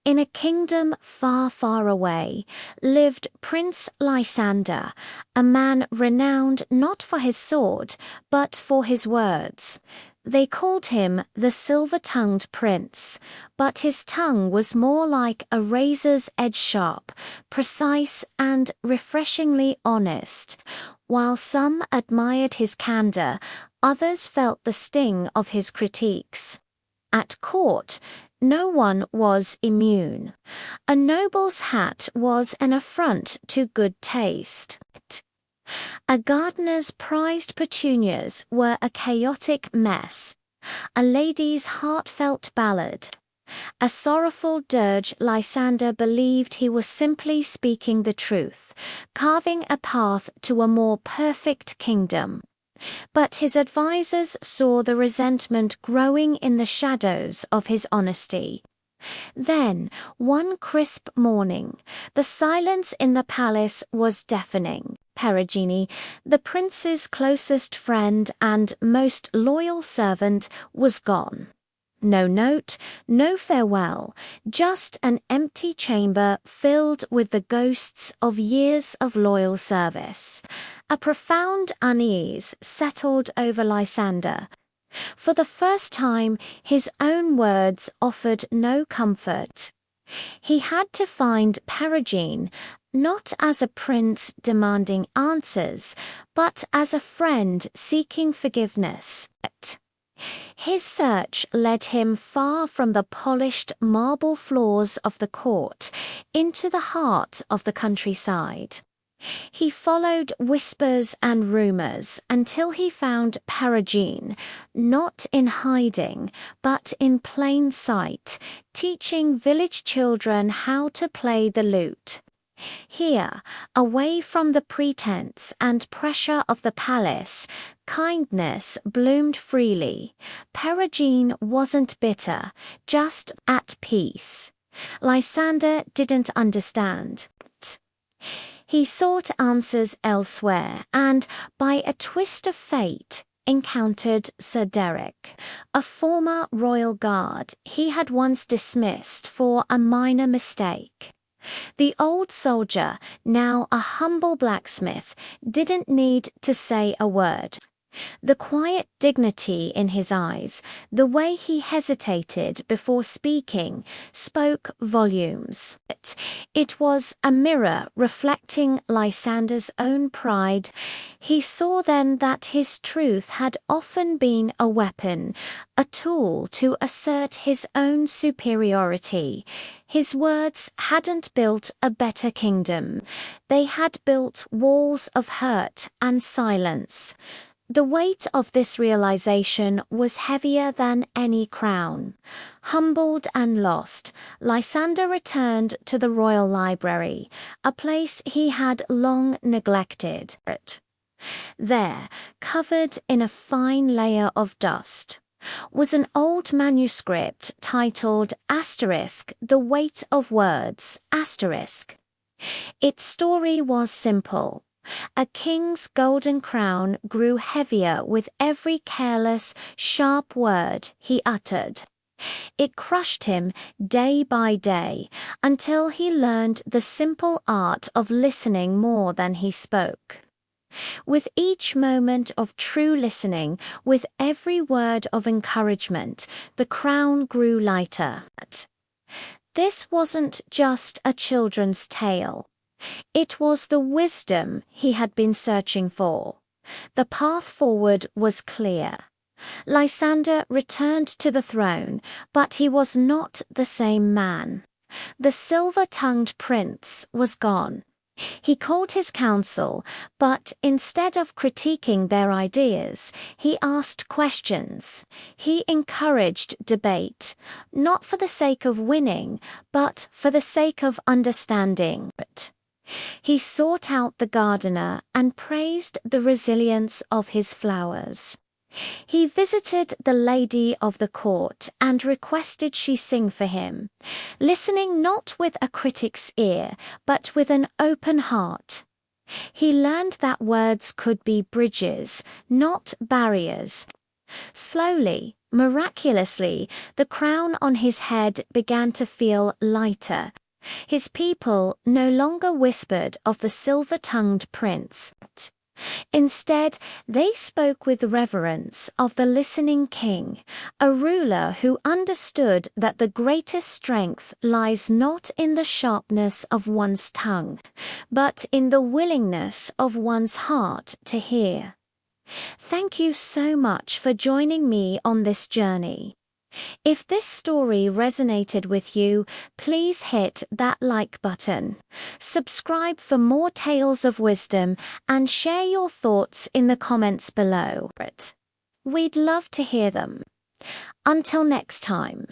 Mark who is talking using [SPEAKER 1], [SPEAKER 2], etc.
[SPEAKER 1] In a kingdom far, far away, lived Prince Lysander, a man renowned not for his sword, but for his words. They called him the silver-tongued prince, but his tongue was more like a razor's edge sharp, precise and refreshingly honest. While some admired his candor, others felt the sting of his critiques. At court, no one was immune. A noble's hat was an affront to good taste. A gardener's prized petunias were a chaotic mess. A lady's heartfelt ballad. A sorrowful dirge. Lysander believed he was simply speaking the truth, carving a path to a more perfect kingdom. But his advisers saw the resentment growing in the shadows of his honesty. Then, one crisp morning, the silence in the palace was deafening. Perugine, the prince's closest friend and most loyal servant, was gone. No note, no farewell, just an empty chamber filled with the ghosts of years of loyal service. A profound unease settled over Lysander. For the first time, his own words offered no comfort. He had to find Perugine, not as a prince demanding answers, but as a friend seeking forgiveness. His search led him far from the polished marble floors of the court into the heart of the countryside. He followed whispers and rumors until he found Perugine, not in hiding, but in plain sight, teaching village children how to play the lute. Here, away from the pretense and pressure of the palace, kindness bloomed freely. Perugine wasn't bitter, just at peace. Lysander didn't understand. He sought answers elsewhere and, by a twist of fate, encountered Sir Derek, a former royal guard he had once dismissed for a minor mistake. The old soldier, now a humble blacksmith, didn't need to say a word. The quiet dignity in his eyes, the way he hesitated before speaking, spoke volumes. It was a mirror reflecting Lysander's own pride. He saw then that his truth had often been a weapon, a tool to assert his own superiority. His words hadn't built a better kingdom. They had built walls of hurt and silence. The weight of this realization was heavier than any crown. Humbled and lost, Lysander returned to the royal library, a place he had long neglected. There, covered in a fine layer of dust, was an old manuscript titled *The Weight of Words*. Its story was simple. A king's golden crown grew heavier with every careless, sharp word he uttered. It crushed him day by day until he learned the simple art of listening more than he spoke. With each moment of true listening, with every word of encouragement, the crown grew lighter. This wasn't just a children's tale. It was the wisdom he had been searching for. The path forward was clear. Lysander returned to the throne, but he was not the same man. The silver-tongued prince was gone. He called his council, but instead of critiquing their ideas, he asked questions. He encouraged debate, not for the sake of winning, but for the sake of understanding. He sought out the gardener and praised the resilience of his flowers. He visited the lady of the court and requested she sing for him, listening not with a critic's ear, but with an open heart. He learned that words could be bridges, not barriers. Slowly, miraculously, the crown on his head began to feel lighter. His people no longer whispered of the silver-tongued prince. Instead, they spoke with reverence of the listening king, a ruler who understood that the greatest strength lies not in the sharpness of one's tongue, but in the willingness of one's heart to hear. Thank you so much for joining me on this journey. If this story resonated with you, please hit that like button. Subscribe for more tales of wisdom and share your thoughts in the comments below. We'd love to hear them. Until next time.